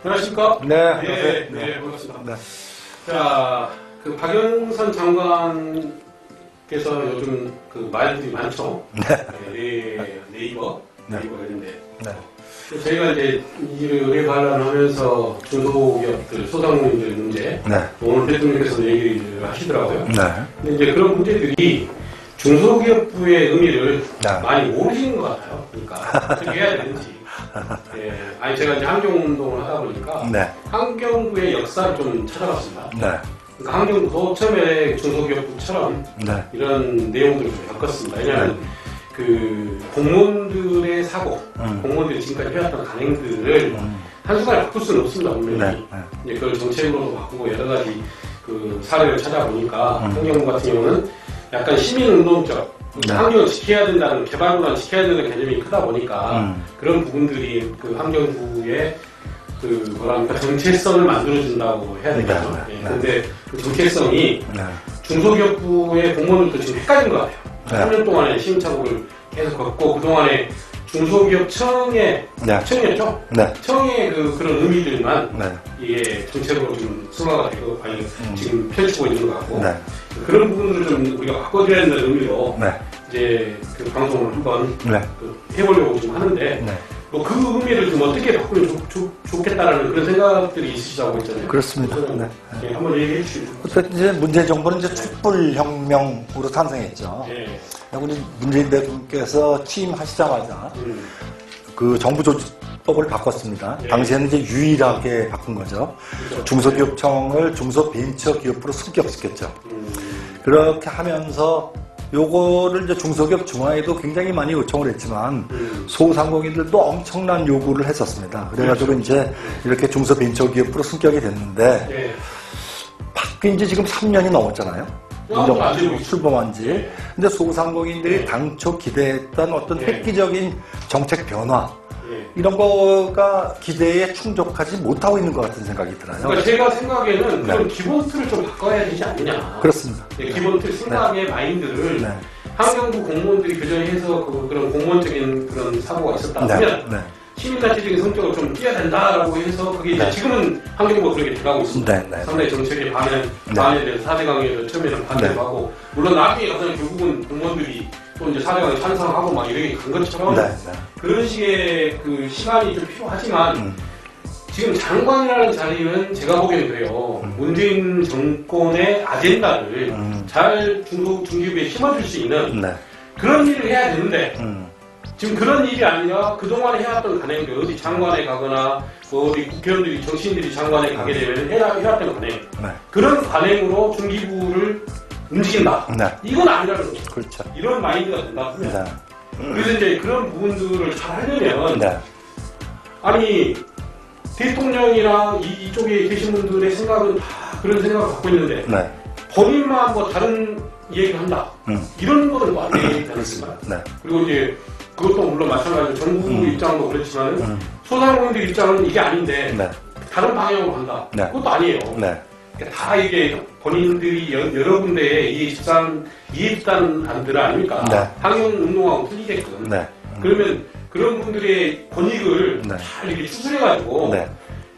안녕하십니까? 네, 네, 네, 반갑습니다. 네. 자, 그 박영선 장관께서 요즘 그 말들이 많죠. 네이버 관련돼. 네. 저희가 이제 이 의회 관련하면서 중소기업들, 소상공인들 문제, 오늘 대통령께서 얘기를 하시더라고요. 근데 이제 그런 문제들이 중소기업부의 의미를 많이 모르시는 것 같아요. 그러니까 어떻게 해야 되는지. 예, 아니 제가 이제 환경운동을 하다 보니까 환경부의 역사를 좀 찾아봤습니다. 그러니까 환경부도 처음에 중소기업부처럼 이런 내용들을 좀 겪었습니다. 왜냐하면 그 공무원들의 사고, 공무원들이 지금까지 해왔던 간행들을 한순간에 바꿀 수는 없습니다. 분명히 이제 그걸 정책으로도 바꾸고 여러 가지 그 사례를 찾아보니까 환경부 같은 경우는 약간 시민운동적 환경을 지켜야 된다는, 개발보다는 지켜야 되는 개념이 크다 보니까 그런 부분들이 그 환경부의 그 뭐랄까 정체성을 만들어준다고 해야 되겠죠. 그런데 그 정체성이 중소기업부의 공무원들도 지금 헷갈린 것 같아요. 3년 동안에 시행착오를 계속 겪고 그동안에 중소기업청의 청이었죠? 청의 그런 의미들만 이게 정책으로 좀 승화가 되고 지금 펼치고 있는 것 같고 그런 부분들을 좀 우리가 바꿔줘야 된다는 의미로 이제 그 방송을 한번 해보려고 좀 하는데 뭐 그 의미를 좀 어떻게 바꾸면 좋겠다라는 그런 생각들이 있으시다고 했잖아요. 그렇습니다. 한번 얘기해 주시죠. 이제 문재인 정부는 이제 촛불혁명으로 탄생했죠. 우리 문재인 대통령께서 취임하시자마자 그 정부조직법을 바꿨습니다. 당시에는 이제 유일하게 바꾼 거죠. 중소기업청을 중소벤처기업부로 승격시켰죠. 그렇게 하면서 요거를 이제 중소기업 중화에도 굉장히 많이 요청을 했지만 소상공인들도 엄청난 요구를 했었습니다. 그래가지고 이제 이렇게 중소벤처기업부로 승격이 됐는데 바뀐 지 지금 3년이 넘었잖아요. 출범한 지. 근데 소상공인들이 당초 기대했던 어떤 획기적인 정책 변화 이런 거가 기대에 충족하지 못하고 있는 것 같은 생각이 들어요. 그러니까 제가 생각에는 그런 기본 틀을 좀 바꿔야 되지 않느냐. 그렇습니다. 기본 틀, 생각의 마인드를 환경부 공무원들이 교정해서 그런 공무원적인 그런 사고가 있었다면 시민단체적인 성격을 좀 띄어야 된다라고 해서 그게 이제 지금은 환경부가 그렇게 돼가고 있습니다. 상당히 정책의 반에 대해서 4대 강의에서 처음에는 반대를 하고 물론 나중에 가서는 결국은 공무원들이 또 이제 4대 강의 찬성하고 막 이렇게 간 것처럼 그런 식의 그 시간이 좀 필요하지만 지금 장관이라는 자리는 제가 보기에는 그래요. 문재인 정권의 아젠다를 잘 중기부에 심어줄 수 있는 그런 일을 해야 되는데 지금 그런 일이 아니라 그동안에 해왔던 간행들 어디 장관에 가거나 어디 국회의원들이 정치인들이 장관에 가게 되면 해왔던 간행 그런 간행으로 중기부를 움직인다. 이건 아니라는 거죠. 그렇죠. 이런 마인드가 된다. 그래서 이제 그런 부분들을 잘 하려면 아니 대통령이랑 이쪽에 계신 분들의 생각은 다 그런 생각을 갖고 있는데 본인만 뭐 다른 얘기를 한다. 이런 거는 뭐 안 되지 않습니까? 그리고 이제 그것도 물론 마찬가지로 정부 입장도 그렇지만 소상공인들 입장은 이게 아닌데 다른 방향으로 간다. 그것도 아니에요. 다 이게 본인들이 여러 군데에 이해집단들 아닙니까? 환경운동하고 틀리게끔. 그러면 그런 분들의 권익을 잘 이렇게 추스려가지고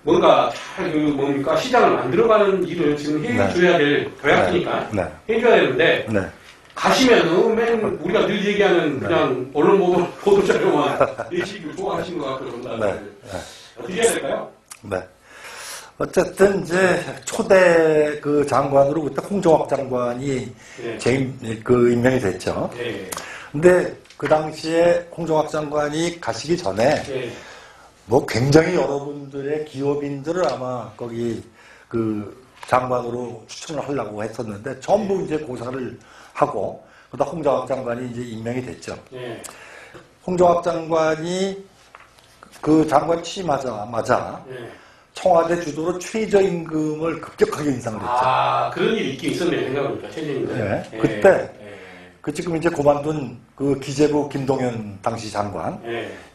뭔가 잘 뭡니까 시장을 만들어가는 일을 지금 해줘야 될 도약이니까 해줘야 되는데 가시면은 맨 우리가 늘 얘기하는 그냥 언론 보도 자료만 예시를 좋아하시는 것 같고 어떻게 해야 될까요? 어쨌든 이제 초대 그 장관으로 그때 홍정학 장관이 임명이 됐죠. 근데 그 당시에 홍정학 장관이 가시기 전에 뭐 굉장히 여러분들의 기업인들을 아마 거기 그 장관으로 추천을 하려고 했었는데 전부 이제 고사를 하고 그러다 홍정학 장관이 이제 임명이 됐죠. 홍정학 장관이 그 장관 취임하자마자 청와대 주도로 최저임금을 급격하게 인상을 했죠. 그런 일이 있긴 있었네요. 생각해보니까 최저임금. 그때 그 지금 이제 그만둔 그 기재부 김동연 당시 장관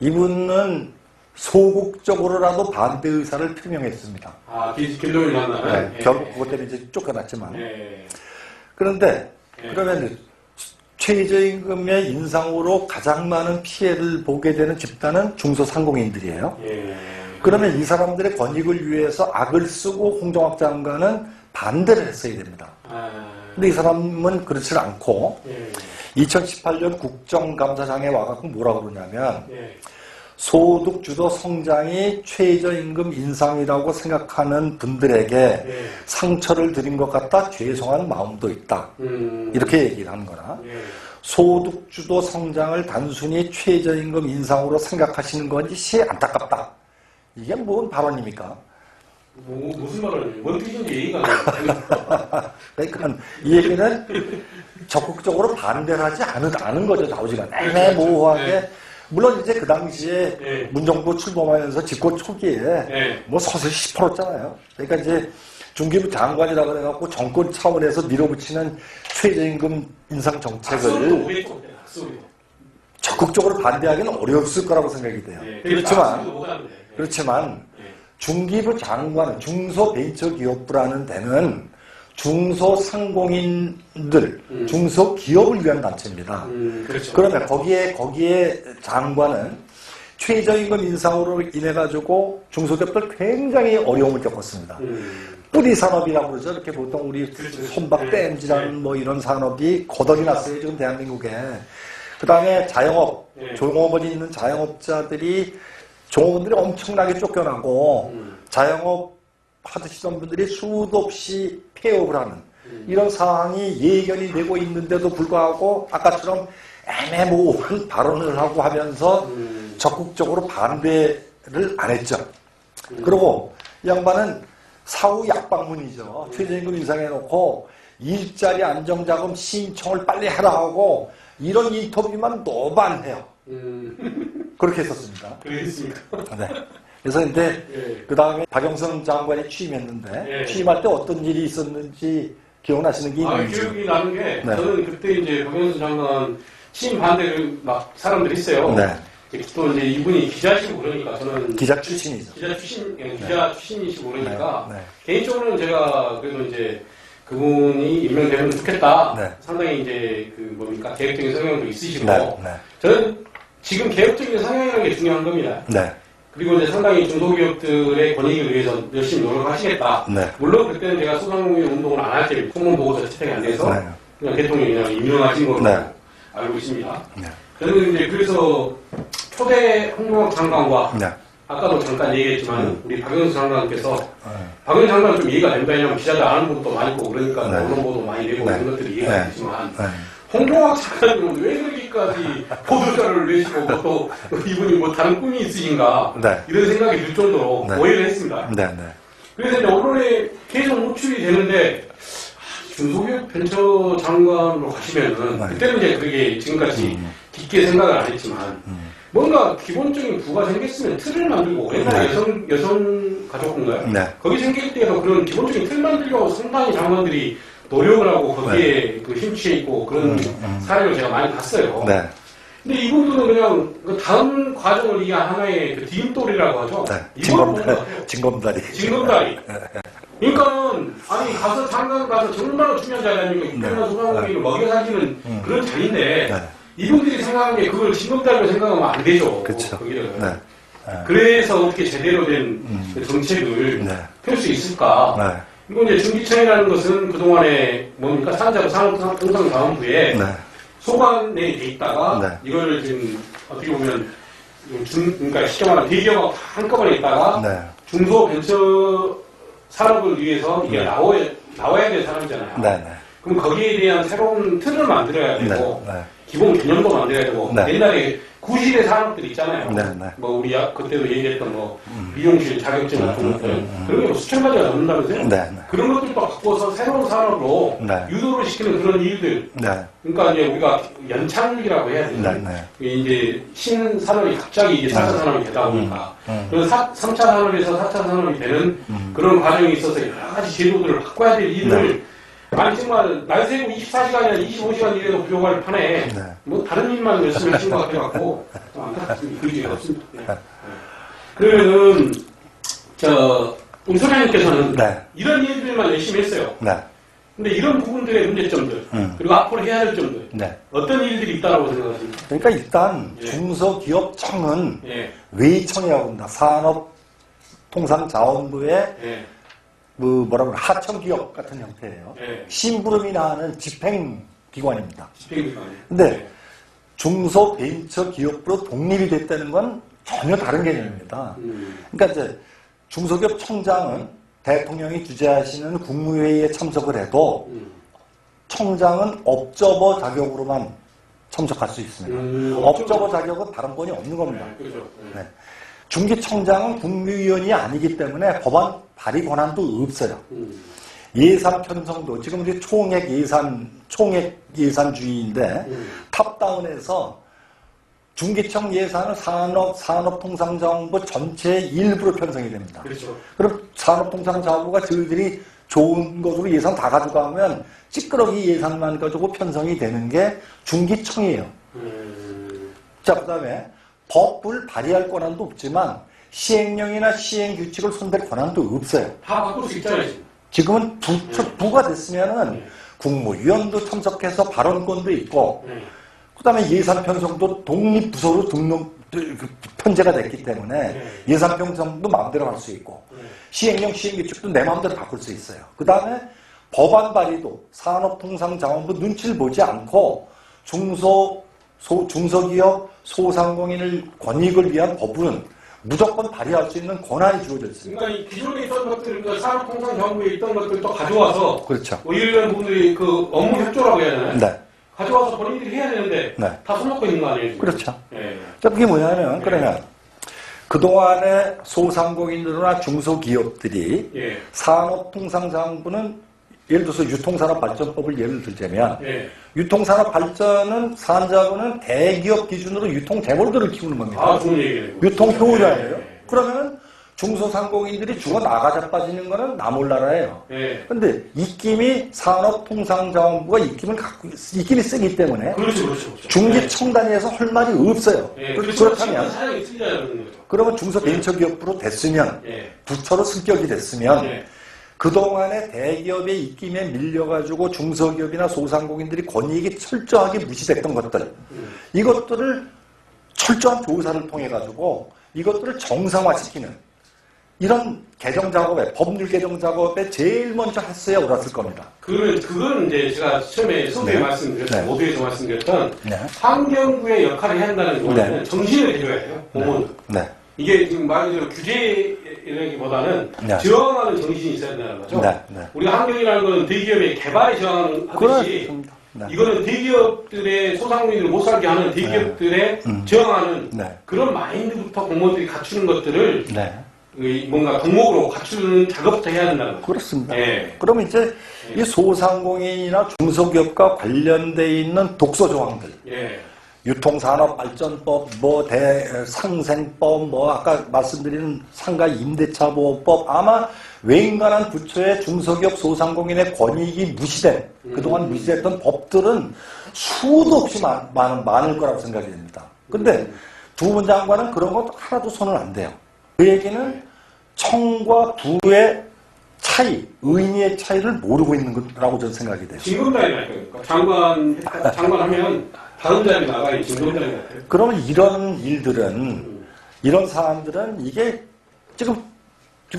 이분은 소극적으로라도 반대 의사를 표명했습니다. 김동연 장관. 결국 그것 때문에 이제 쫓겨났지만. 그런데 그러면 최저임금의 인상으로 가장 많은 피해를 보게 되는 집단은 중소상공인들이에요. 그러면 이 사람들의 권익을 위해서 악을 쓰고 홍정학 장관은 반대를 했어야 됩니다. 근데 이 사람은 그렇지 않고 2018년 국정감사장에 와갖고 뭐라고 그러냐면 소득주도 성장이 최저임금 인상이라고 생각하는 분들에게 상처를 드린 것 같다 죄송한 마음도 있다. 이렇게 얘기를 하는 거나 소득주도 성장을 단순히 최저임금 인상으로 생각하시는 것이 안타깝다. 이게 뭔 발언입니까? 무슨 말이에요? 뭔 뜻인지 얘기가 안 나요. 그러니까 이 얘기는 적극적으로 반대를 하지 않은 거죠. 좌우지간 애매모호하게. 물론 이제 그 당시에 문정부 출범하면서 집권 초기에 뭐 서서히 시퍼렇잖아요. 그러니까 이제 중기부 장관이라고 그래갖고 정권 차원에서 밀어붙이는 최저임금 인상 정책을 적극적으로 반대하기는 어려웠을 거라고 생각이 돼요. 그렇지만 중기부 장관은 중소벤처기업부라는 데는 중소상공인들, 중소기업을 위한 단체입니다. 그렇죠. 그러면 거기에 장관은 최저임금 인상으로 인해가지고 중소기업들 굉장히 어려움을 겪었습니다. 뿌리산업이라고 그러죠. 이렇게 보통 우리 손박 댐지라는 뭐 이런 산업이 거덕이 났어요. 지금 대한민국에. 그 다음에 자영업, 종업원이 있는 자영업자들이 종업원들이 엄청나게 쫓겨나고 자영업 하시던 분들이 수도 없이 폐업을 하는 이런 상황이 예견이 되고 있는데도 불구하고 아까처럼 애매모호한 발언을 하고 하면서 적극적으로 반대를 안 했죠. 그리고 이 양반은 사후 약방문이죠. 최저임금 인상해놓고 일자리 안정자금 신청을 빨리 하라 하고 이런 인터뷰만 노반해요. 그렇게 했었습니다. 그랬습니까? 네. 그래서 이제 그 다음에 박영선 장관이 취임했는데 취임할 때 어떤 일이 있었는지 기억나시는 게 있는지? 기억이 나는 게 저는 그때 이제 박영선 장관 취임 반대를 막 사람들이 했어요. 또 이제 이분이 기자시고 그러니까 저는 기자 출신이죠. 기자 출신이시고 그러니까 개인적으로는 제가 그래도 이제 그분이 임명되면 좋겠다. 상당히 이제 그 뭡니까 계획적인 성향도 있으시고 저는 지금 계획적인 성향이라는 게 중요한 겁니다. 그리고 이제 상당히 중소기업들의 권익을 위해서 열심히 노력하시겠다. 물론 그때는 제가 소상공인 운동을 안 할 때 공무원보고서 채택이 안 돼서 그냥 대통령이 그냥 임명하신 걸로 알고 있습니다. 저는 이제 그래서 초대 홍정학 장관과 아까도 잠깐 얘기했지만 우리 박영선 장관께서 박영선 장관은 좀 이해가 된다. 왜냐면 기자들 아는 분도 많이 있고 그러니까 언론 보도 많이 되고 이런 것들이 이해가 되지만 홍정학 장관은 왜 그렇게까지 보도자료를 내시고 또 이분이 뭐 다른 꿈이 있으신가 이런 생각이 들 정도로 오해를 했습니다. 그래서 이제 언론에 계속 노출이 되는데 중소기업 벤처 장관으로 가시면은 그때는 이제 그게 지금까지 깊게 생각을 안 했지만 뭔가 기본적인 부가 생겼으면 틀을 만들고 옛날에 여성가족부인가요? 거기 생길 때도 그런 기본적인 틀 만들려고 상당히 장관들이 노력을 하고 거기에 그 힘취해 있고 그런 사례를 제가 많이 봤어요. 근데 이분들은 그냥 그 다음 과정을 위한 하나의 그 디딤돌이라고 하죠. 징검다리. 그러니까 아니 가서 장관 가서 정말 중요한 자리 아닙니까? 육개나 소상공인을 먹여 살리는 그런 자리인데 이분들이 생각하는 게 그걸 징검다리로 생각하면 안 되죠. 그렇죠. 그래서 어떻게 제대로 된 정책을 펼 수 있을까? 이건 이제 중기청이라는 것은 그동안에 뭡니까? 산자부산업통상자원부에 소관에 돼 있다가 이걸 지금 어떻게 보면 그러니까 쉽게 말하면 대기업하고 한꺼번에 있다가 중소벤처 산업을 위해서 이게 나와야 될 사람이잖아요. 그럼 거기에 대한 새로운 틀을 만들어야 되고 기본 개념도 만들어야 되고 옛날에 구실의 산업들 있잖아요. 뭐 우리 그때도 얘기했던 뭐 미용실 자격증 같은 것들 그런 게 뭐 수천 가지가 넘는다면서요. 그런 것들도 바꿔서 새로운 산업으로 유도를 시키는 그런 일들. 그러니까 이제 우리가 연착륙이라고 해야 되나. 이제 신산업이 갑자기 이제 4차 산업이 되다 보니까 그래서 3차 산업에서 4차 산업이 되는 그런 과정이 있어서 여러 가지 제도들을 바꿔야 될 일을 아니 정말 날 새고 24시간이나 25시간 일해도 부족할 판에 뭐 다른 일만 열심히 하신 것 같아갖고 안타깝습니다. 그 일이 없습니다. 그러면은 우리 소장님께서는 이런 일들만 열심히 했어요. 근데 이런 부분들의 문제점들 그리고 앞으로 해야 할 점들 어떤 일들이 있다고 생각하십니까? 그러니까 일단 중소기업청은 외청이라고 합니다. 산업 산업통상자원부의 예. 뭐라고 하청기업 같은 형태예요. 예. 심부름이 나는 집행기관입니다. 집행기관이. 근데 예. 중소벤처기업으로 독립이 됐다는 건 전혀 다른 개념입니다. 그러니까 이제 중소기업 청장은 대통령이 주재하시는 국무회의에 참석을 해도 청장은 업저버 자격으로만 참석할 수 있습니다. 업저버 자격은 발언권이 없는 겁니다. 네, 그렇죠. 네. 중기청장은 국무위원이 아니기 때문에 법안 발의 권한도 없어요. 예산 편성도 지금 우리 총액 예산주의인데 탑다운해서 중기청 예산은 산업통상자원부 전체의 일부로 편성이 됩니다. 그렇죠. 그럼 산업통상자원부가 저희들이 좋은 것으로 예산 다 가져가면 찌끄러기 예산만 가지고 편성이 되는 게 중기청이에요. 자, 그 다음에 법을 발의할 권한도 없지만 시행령이나 시행규칙을 손댈 권한도 없어요. 다 바꿀 수 있잖아요, 지금. 지금은 부가 됐으면은 국무위원도 참석해서 발언권도 있고, 그 다음에 예산 편성도 독립부서로 편제가 됐기 때문에 예산 편성도 마음대로 할 수 있고, 시행령, 시행규칙도 내 마음대로 바꿀 수 있어요. 그 다음에 법안 발의도 산업통상자원부 눈치를 보지 않고 중소기업, 소상공인을 권익을 위한 법은 무조건 발의할 수 있는 권한이 주어져 있습니다. 그러니까 이 기존에 있던 것들, 그 산업통상자원부에 있던 것들 또 가져와서 그렇죠. 뭐 이런 부분들이 그 업무 협조라고 해야 되나요? 네. 가져와서 본인들이 해야 되는데 네. 다 손놓고 있는 거 아니에요? 지금? 그렇죠. 예. 자, 그게 뭐냐면, 그러면 그동안에 소상공인들이나 중소기업들이 예. 산업통상자원부는 예를 들어서 유통산업발전법을 예를 들자면 예. 유통산업발전은 산자부는 대기업 기준으로 유통재벌들을 키우는 겁니다. 아, 좋은 얘기네요. 유통효율화예요. 예. 그러면 중소상공인들이 죽어 나가자 빠지는 거는 나 몰라라예요. 예. 근데 입김이 산업통상자원부가 입김이 세기 때문에 그렇죠, 그렇죠. 그렇죠. 중기청 단위에서 할 말이 없어요. 예. 그렇다면 사장이 틀리다는 거죠. 그러면 중소벤처기업으로 됐으면 예. 부처로 승격이 됐으면 예. 그동안에 대기업의 입김에 밀려가지고 중소기업이나 소상공인들이 권익이 철저하게 무시됐던 것들 이것들을 철저한 조사를 통해가지고 이것들을 정상화시키는 이런 개정 작업에 법률 개정 작업에 제일 먼저 했어야 옳았을 겁니다. 그건 이제 제가 처음에 소개에 말씀드렸던, 모두에서 말씀드렸던 환경부의 역할을 해야 한다는 거는 정신을 들여야 해요, 공무원. 네. 이게 지금 말 그대로 규제라기보다는 저항하는 정신이 있어야 된다는 거죠. 우리가 환경이라는 거는 대기업의 개발에 저항하듯이 이거는 대기업들의 소상공인들을 못 살게 하는 대기업들의 저항하는 그런 마인드부터 공무원들이 갖추는 것들을 뭔가 덕목으로 갖추는 작업부터 해야 된다는 거죠. 그렇습니다. 그러면 이제 이 소상공인이나 중소기업과 관련돼 있는 독소 조항들 유통산업발전법, 대상생법, 아까 말씀드린 상가 임대차보호법, 아마 외인간한 부처의 중소기업 소상공인의 권익이 무시된, 그동안 무시됐던 법들은 수도 없이 많을 거라고 생각이 됩니다. 근데 두 장관은 그런 것 하나도 손을 안 대요. 그 얘기는 청과 부의 차이, 의미의 차이를 모르고 있는 거라고 저는 생각이 돼요. 진검다리라니까요. 장관하면 다른 자리 나가야 진검다리 같아요. 그러면 이런 일들은, 이런 사람들은 이게 지금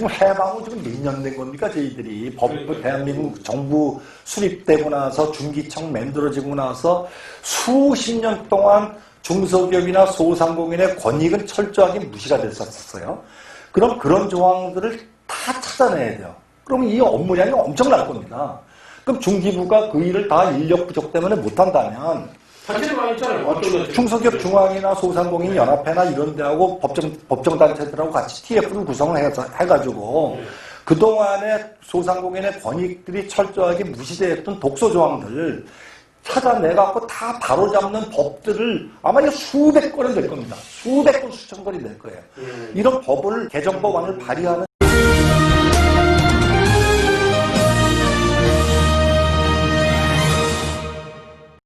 해방후 지금 몇 년 된 겁니까? 저희들이 대한민국 정부 수립되고 나서 중기청 만들어지고 나서 수십 년 동안 중소기업이나 소상공인의 권익은 철저하게 무시가 됐었어요. 그럼 그런 조항들을 다 찾아내야 돼요. 그러면 이 업무량이 엄청날 겁니다. 그럼 중기부가 그 일을 다 인력 부족 때문에 못한다면 단체도 많이 있잖아요. 중소기업 중앙이나 소상공인 연합회나 이런 데하고 법정단체들하고 같이 TF를 구성을 해가지고 그동안에 소상공인의 권익들이 철저하게 무시되었던 독소 조항들을 찾아내갖고 다 바로잡는 법들을 아마 이거 수백 건은 될 겁니다. 수백 건, 수천 건이 될 거예요. 이런 법을, 개정법안을 발의하는